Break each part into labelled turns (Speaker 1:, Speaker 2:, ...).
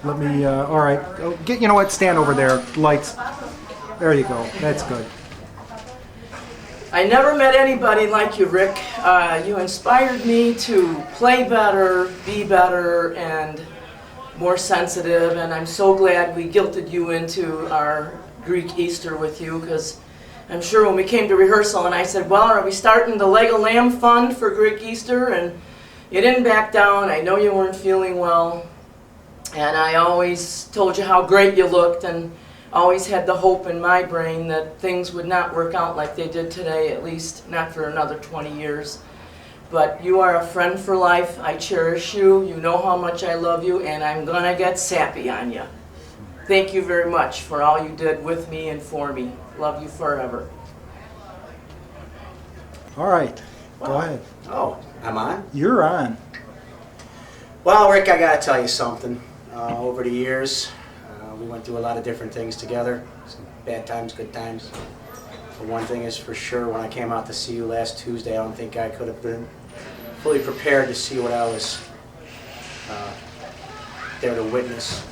Speaker 1: Let me, all right. You know what? Stand over there. Lights. There you go. That's good.
Speaker 2: I never met anybody like you, Rick. You inspired me to play better, be better, and more sensitive, and I'm so glad we guilted you into our Greek Easter with you, because I'm sure when we came to rehearsal and I said, well, are we starting the Leg of Lamb Fund for Greek Easter? And you didn't back down. I know you weren't feeling well, and I always told you how great you looked, and always had the hope in my brain that things would not work out like they did today, at least not for another 20 years. But you are a friend for life. I cherish you. You know how much I love you, and I'm gonna get sappy on you. Thank you very much for all you did with me and for me. Love you forever.
Speaker 1: All right. Go ahead.
Speaker 3: Oh, I'm on?
Speaker 1: You're on.
Speaker 3: Well, Rick, I gotta tell you something. Over the years, we went through a lot of different things together. Some bad times, good times. But one thing is for sure, when I came out to see you last Tuesday, I don't think I could have been fully prepared to see what I was there to witness.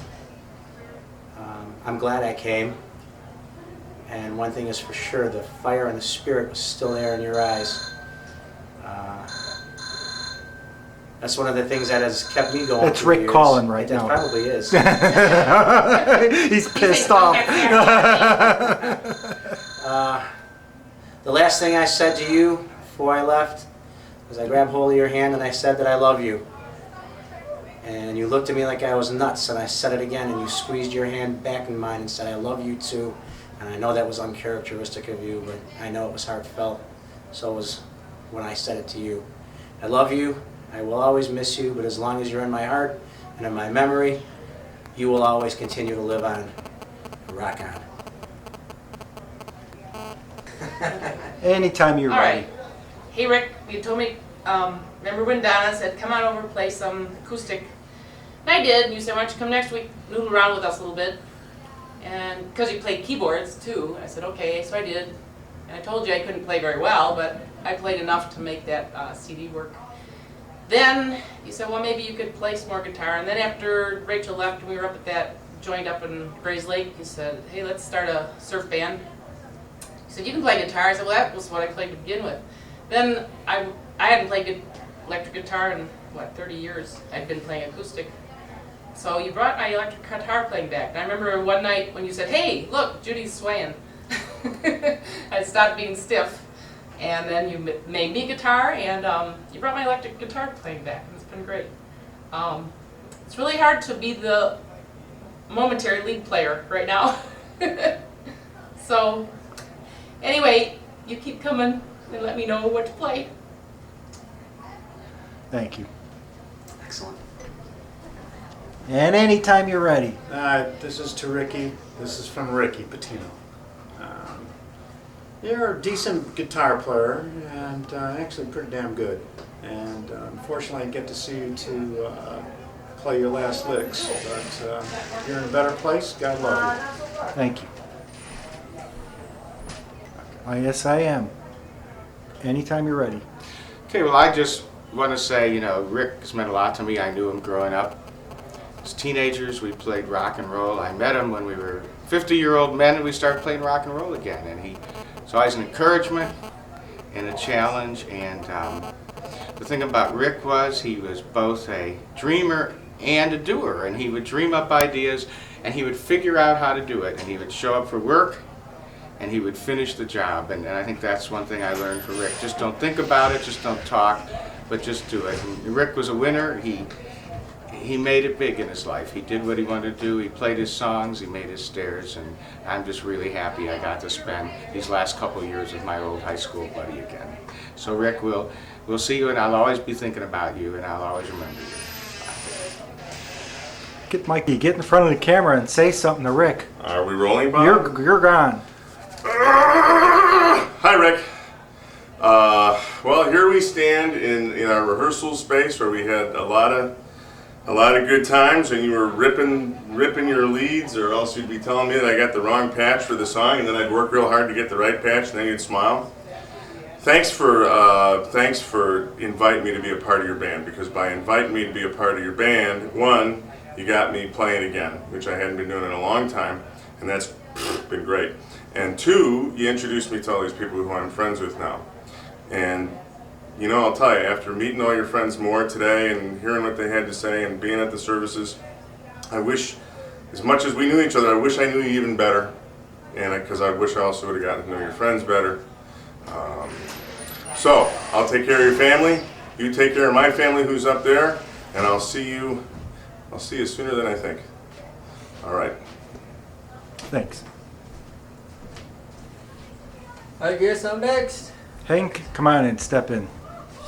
Speaker 3: I'm glad I came. And one thing is for sure, the fire and the spirit was still there in your eyes. That's one of the things that has kept me going.
Speaker 1: It's Rick calling right now.
Speaker 3: It probably is.
Speaker 1: He's pissed off.
Speaker 3: The last thing I said to you before I left was I grabbed hold of your hand and I said that I love you. And you looked at me like I was nuts, and I said it again, and you squeezed your hand back in mine and said, I love you too. And I know that was uncharacteristic of you, but I know it was heartfelt. So it was when I said it to you. I love you. I will always miss you, but as long as you're in my heart and in my memory, you will always continue to live on. Rock on.
Speaker 1: Anytime you're
Speaker 4: All
Speaker 1: ready.
Speaker 4: right. Hey, Rick, you told me, remember when Donna said, come on over and play some acoustic? And I did, and you said, why don't you come next week, noodle around with us a little bit? And because you played keyboards, too, I said, okay, so I did. And I told you I couldn't play very well, but I played enough to make that CD work. Then you said, well, maybe you could play some more guitar. And then after Rachel left and we were up at that joint up in Gray's Lake, you said, hey, let's start a surf band. You said, you can play guitar. I said, well, that was what I played to begin with. Then I hadn't played electric guitar in, 30 years. I'd been playing acoustic. So you brought my electric guitar playing back. And I remember one night when you said, hey, look, Judy's swaying. I stopped being stiff. And then you made me guitar, and you brought my electric guitar playing back, and it's been great. It's really hard to be the momentary lead player right now. So, anyway, you keep coming and let me know what to play.
Speaker 1: Thank you.
Speaker 3: Excellent.
Speaker 1: And anytime you're ready.
Speaker 5: This is to Ricky. This is from Ricky Patino. You're a decent guitar player, and actually pretty damn good. And unfortunately, I didn't get to see you to play your last licks. But you're in a better place. God love you.
Speaker 1: Thank you. Yes, I am. Anytime you're ready.
Speaker 6: Okay, well, I just want to say, Rick has meant a lot to me. I knew him growing up. As teenagers, we played rock and roll. I met him when we were 50-year-old men, and we started playing rock and roll again. And it's always an encouragement and a challenge. And the thing about Rick was he was both a dreamer and a doer. And he would dream up ideas, and he would figure out how to do it. And he would show up for work, and he would finish the job. And I think that's one thing I learned from Rick. Just don't think about it, just don't talk, but just do it. And Rick was a winner. He made it big in his life. He did what he wanted to do. He played his songs, he made his stairs, and I'm just really happy I got to spend these last couple of years with my old high school buddy again. So Rick, we'll see you, and I'll always be thinking about you, and I'll always remember you.
Speaker 1: Get Mikey, get in front of the camera and say something to Rick.
Speaker 7: Are we rolling, Bob?
Speaker 1: You're gone.
Speaker 7: Hi, Rick. Well, here we stand in our rehearsal space where we had a lot of good times, and you were ripping your leads, or else you'd be telling me that I got the wrong patch for the song, and then I'd work real hard to get the right patch, and then you'd smile. Thanks for inviting me to be a part of your band, because by inviting me to be a part of your band, one, you got me playing again, which I hadn't been doing in a long time, and that's been great. And two, you introduced me to all these people who I'm friends with now. And you know, I'll tell you, after meeting all your friends more today and hearing what they had to say and being at the services, I wish, as much as we knew each other, I wish I knew you even better. And because I wish I also would have gotten to know your friends better. So, I'll take care of your family. You take care of my family who's up there. And I'll see you sooner than I think. All right.
Speaker 1: Thanks.
Speaker 8: I guess I'm next.
Speaker 1: Hank, come on in, step in.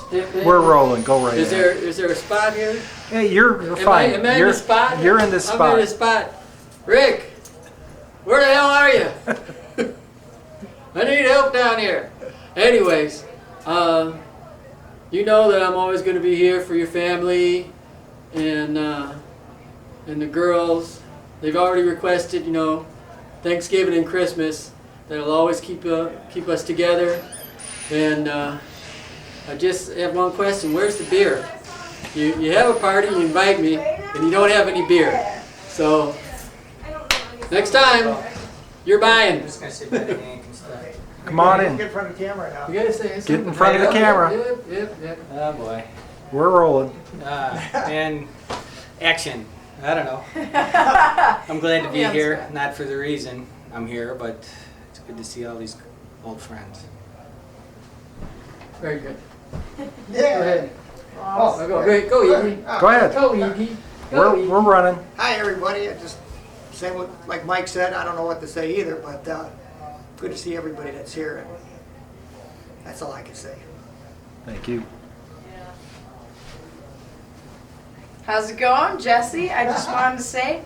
Speaker 8: Step in.
Speaker 1: We're rolling. Go right
Speaker 8: Is
Speaker 1: ahead.
Speaker 8: there a spot here?
Speaker 1: Hey, you're
Speaker 8: Am
Speaker 1: fine.
Speaker 8: am I
Speaker 1: you're,
Speaker 8: in the spot?
Speaker 1: You're in this spot.
Speaker 8: I'm in the spot. Rick, where the hell are you? I need help down here. Anyways, you know that I'm always going to be here for your family and the girls. They've already requested, you know, Thanksgiving and Christmas. That'll always keep us together. And I just have one question. Where's the beer? You have a party, you invite me, and you don't have any beer. So next time, you're buying.
Speaker 1: Come on in.
Speaker 9: Get in front of the camera now.
Speaker 8: You gotta say
Speaker 1: Get in front of the camera.
Speaker 8: Yep.
Speaker 10: Oh boy.
Speaker 1: We're rolling.
Speaker 10: And action. I don't know. I'm glad to be here. Not for the reason I'm here, but it's good to see all these old friends.
Speaker 8: Very good.
Speaker 9: Yeah.
Speaker 8: Go ahead. Oh, go Iggy.
Speaker 1: Go ahead.
Speaker 8: Go Iggy.
Speaker 1: We're running.
Speaker 9: Hi, everybody. I just same what like Mike said. I don't know what to say either, but good to see everybody that's here. And that's all I can say.
Speaker 1: Thank you.
Speaker 11: How's it going, Jesse? I just wanted to say,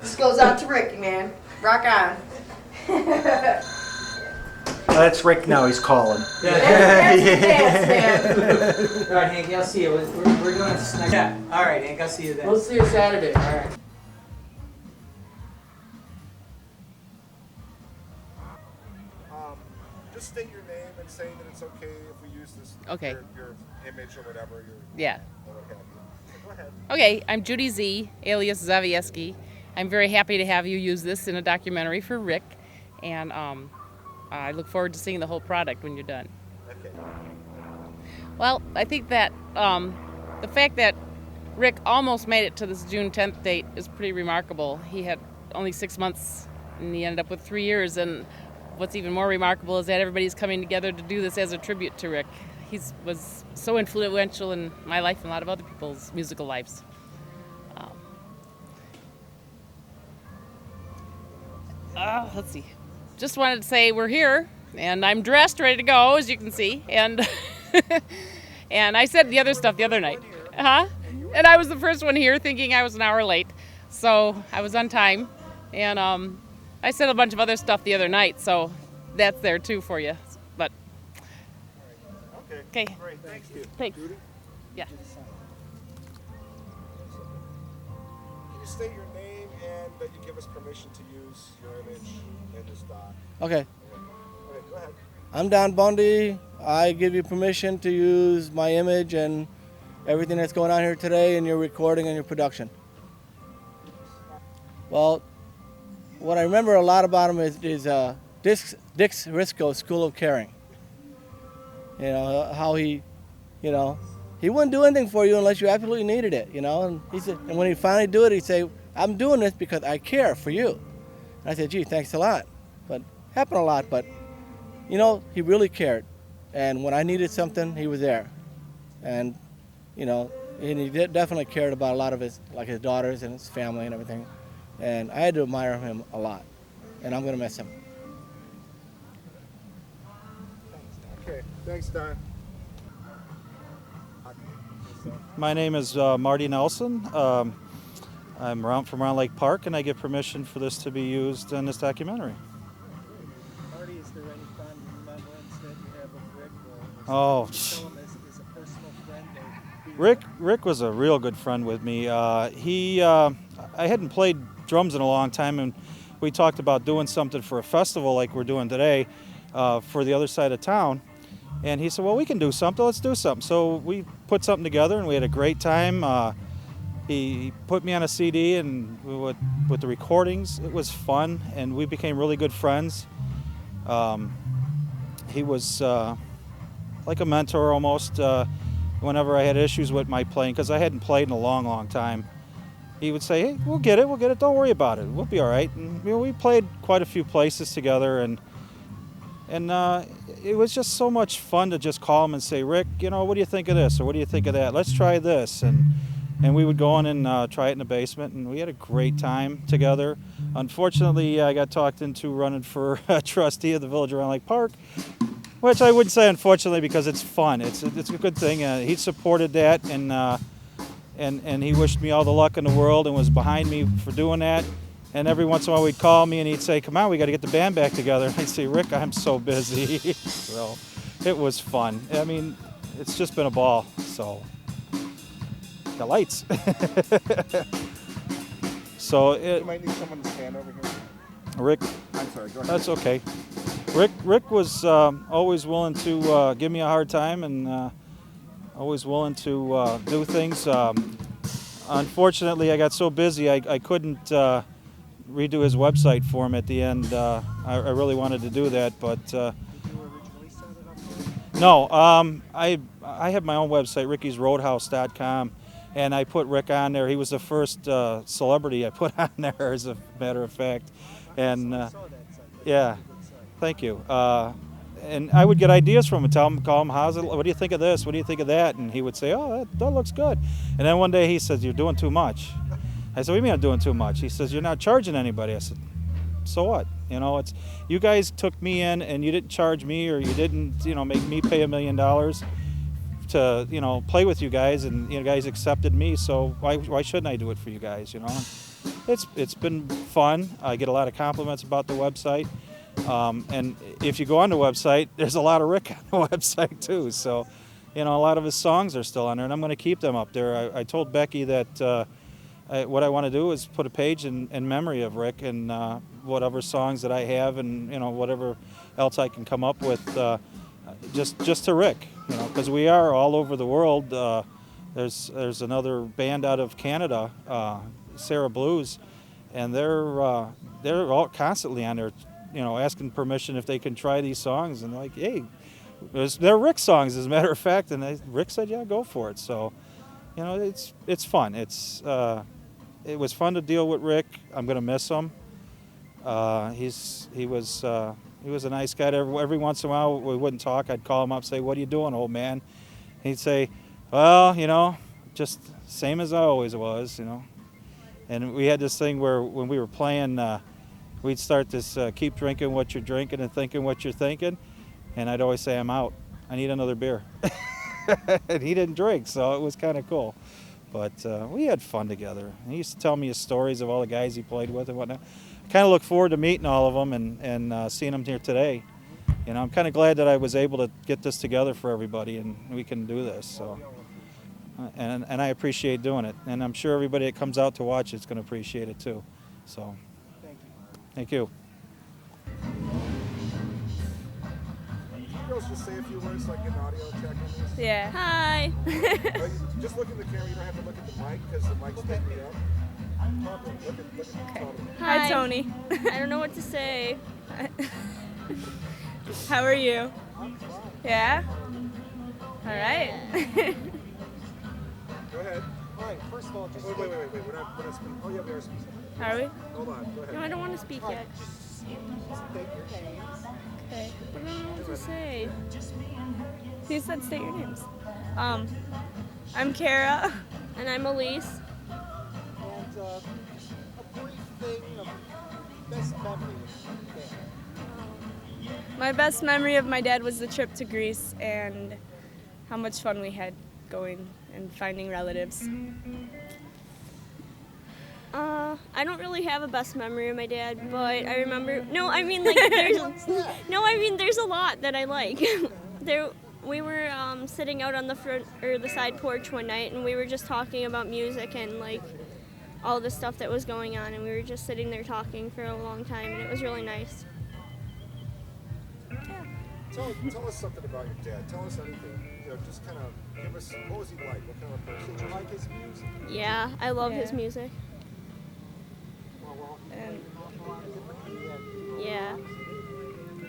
Speaker 11: this goes out to Ricky, man. Rock on.
Speaker 1: That's Rick now. He's calling.
Speaker 11: That's the dance, man.
Speaker 10: All right, Hank, I'll see you. We're doing this next. Yeah. All right, Hank, I'll see you then.
Speaker 8: We'll see you Saturday. All right.
Speaker 5: Just state your name and say that it's okay if we use this your image or whatever.
Speaker 12: Yeah.
Speaker 5: What have you. Go ahead.
Speaker 12: Okay, I'm Judy Z, alias Zavieski. I'm very happy to have you use this in a documentary for Rick, and I look forward to seeing the whole product when you're done.
Speaker 5: Okay.
Speaker 12: Well, I think that the fact that Rick almost made it to this June 10th date is pretty remarkable. He had only 6 months, and he ended up with 3 years, and what's even more remarkable is that everybody's coming together to do this as a tribute to Rick. He was so influential in my life and a lot of other people's musical lives. Let's see. Just wanted to say we're here, and I'm dressed, ready to go, as you can see. And and I said the other stuff the other night. And I was the first one here, thinking I was an hour late, so I was on time. And I said a bunch of other stuff the other night, so that's there too for you. But okay.
Speaker 5: Great. Thank you.
Speaker 12: Thanks.
Speaker 5: Judy?
Speaker 12: Yeah.
Speaker 5: Can you state your name and that you give us permission to use your image in this doc?
Speaker 13: Okay.
Speaker 5: Okay, go ahead.
Speaker 13: I'm Don Bundy. I give you permission to use my image and everything that's going on here today in your recording and your production. Well, what I remember a lot about him is Dick's Risquo School of Caring. You know, how he wouldn't do anything for you unless you absolutely needed it, you know. And he said, and when he finally do it, he'd say, I'm doing this because I care for you. And I said, gee, thanks a lot. But it happened a lot, but, you know, he really cared. And when I needed something, he was there. And, you know, and he definitely cared about a lot of his daughters and his family and everything. And I had to admire him a lot. And I'm going to miss him.
Speaker 5: Okay, thanks, Don.
Speaker 14: My name is Marty Nelson. I'm from Round Lake Park, and I get permission for this to be used in this documentary.
Speaker 9: Marty, is there any fond remembrance that you have of Rick?
Speaker 14: Oh,
Speaker 9: Is a personal friend?
Speaker 14: Rick was a real good friend with me. I hadn't played drums in a long time, and we talked about doing something for a festival like we're doing today for the other side of town. And he said, well, we can do something, let's do something. So we put something together, and we had a great time. he put me on a CD, and with the recordings, it was fun, and we became really good friends. He was like a mentor almost. Whenever I had issues with my playing, because I hadn't played in a long, long time, he would say, "Hey, we'll get it. Don't worry about it. We'll be all right." And we played quite a few places together, and it was just so much fun to just call him and say, "Rick, what do you think of this, or what do you think of that? Let's try this." And we would go in and try it in the basement, and we had a great time together. Unfortunately, I got talked into running for trustee of the Village of Round Lake Park, which I wouldn't say unfortunately, because it's fun. It's a good thing. He supported that, and he wished me all the luck in the world and was behind me for doing that. And every once in a while he'd call me and he'd say, "Come on, we got to get the band back together." And I'd say, "Rick, I'm so busy." So it was fun. I mean, it's just been a ball. So the lights. So
Speaker 1: You might need someone to stand over here.
Speaker 14: Rick.
Speaker 1: I'm sorry, go ahead.
Speaker 14: That's okay. Rick was always willing to give me a hard time, and always willing to do things. Unfortunately, I got so busy I couldn't redo his website for him at the end. I really wanted to do that, but no. I have my own website, rickysroadhouse.com, and I put Rick on there. He was the first celebrity I put on there, as a matter of fact. And yeah. Thank you. And I would get ideas from him, call him, what do you think of this? What do you think of that? And he would say, "Oh, that looks good." And then one day he says, "You're doing too much." I said, "What do you mean I'm doing too much?" He says, "You're not charging anybody." I said, "So what? It's you guys took me in and you didn't charge me, or you didn't, make me pay $1 million to, play with you guys, and you guys accepted me. So why shouldn't I do it for you guys? It's been fun. I get a lot of compliments about the website. And if you go on the website, there's a lot of Rick on the website too. So, a lot of his songs are still on there, and I'm going to keep them up there. I told Becky that what I want to do is put a page in memory of Rick, and whatever songs that I have, and whatever else I can come up with, just to Rick. Because we are all over the world. There's another band out of Canada, Sarah Blues, and they're all constantly on there. Asking permission if they can try these songs, and like, hey, they're Rick songs, as a matter of fact, and Rick said, "Yeah, go for it." So, it's fun. It was fun to deal with Rick. I'm gonna miss him. He was a nice guy. Every once in a while we wouldn't talk. I'd call him up, say, "What are you doing, old man?" He'd say, "Well, just same as I always was." And we had this thing where when we were playing. We'd start this keep drinking what you're drinking and thinking what you're thinking. And I'd always say, "I'm out. I need another beer." And he didn't drink, so it was kind of cool. But we had fun together. He used to tell me his stories of all the guys he played with and whatnot. I kind of look forward to meeting all of them and seeing them here today. I'm kind of glad that I was able to get this together for everybody, and we can do this. So, and I appreciate doing it. And I'm sure everybody that comes out to watch it's going to appreciate it too. So. Thank you.
Speaker 1: Girls, just say a few words like an audio check on this.
Speaker 15: Yeah. Hi.
Speaker 1: Just look in the camera. You don't have to look at the mic because the mic's picking me up. Look at Tony.
Speaker 15: Hi, Tony. I don't know what to say. How are you? Yeah? All right.
Speaker 1: Go ahead. All right, first of all, just wait. We're not speaking. Oh, yeah, we are speaking.
Speaker 15: Are we?
Speaker 1: Hold on, go ahead.
Speaker 15: No, I don't want to speak yet.
Speaker 1: Just state your names.
Speaker 15: Okay. But I don't know what to say. Who said state your names? I'm Kara. And I'm Elise.
Speaker 1: And a brief thing of best memory.
Speaker 15: My best memory of my dad was the trip to Greece and how much fun we had going and finding relatives. I don't really have a best memory of my dad, but I remember. There's a lot that I like. We were sitting out on the front or the side porch one night, and we were just talking about music and like all the stuff that was going on, and we were just sitting there talking for a long time, and it was really nice.
Speaker 1: Tell us something about your dad. Tell us anything. Just kind of give us, what was he like? What kind of person? Did you like his music?
Speaker 15: Yeah, I love his music.
Speaker 11: And
Speaker 15: Yeah.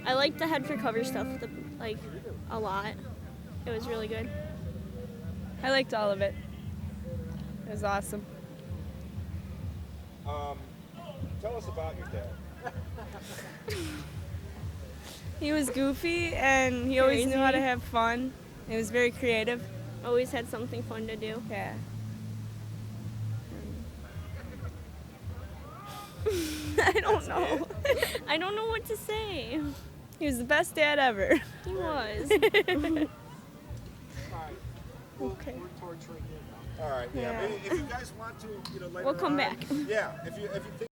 Speaker 15: I like the Head for Cover stuff, like, a lot. It was really good.
Speaker 16: I liked all of it. It was awesome.
Speaker 1: Tell us about your dad.
Speaker 16: He was goofy and he always knew how to
Speaker 15: Crazy.
Speaker 16: have fun. He was very creative.
Speaker 15: Always had something fun to do.
Speaker 16: Yeah.
Speaker 15: I don't know. I don't know what to say.
Speaker 16: He was the best dad ever.
Speaker 15: He was.
Speaker 16: Okay.
Speaker 1: All right, yeah.
Speaker 16: Yeah.
Speaker 1: Maybe if you guys want to, later
Speaker 15: We'll come
Speaker 1: on,
Speaker 15: back.
Speaker 1: Yeah, if you think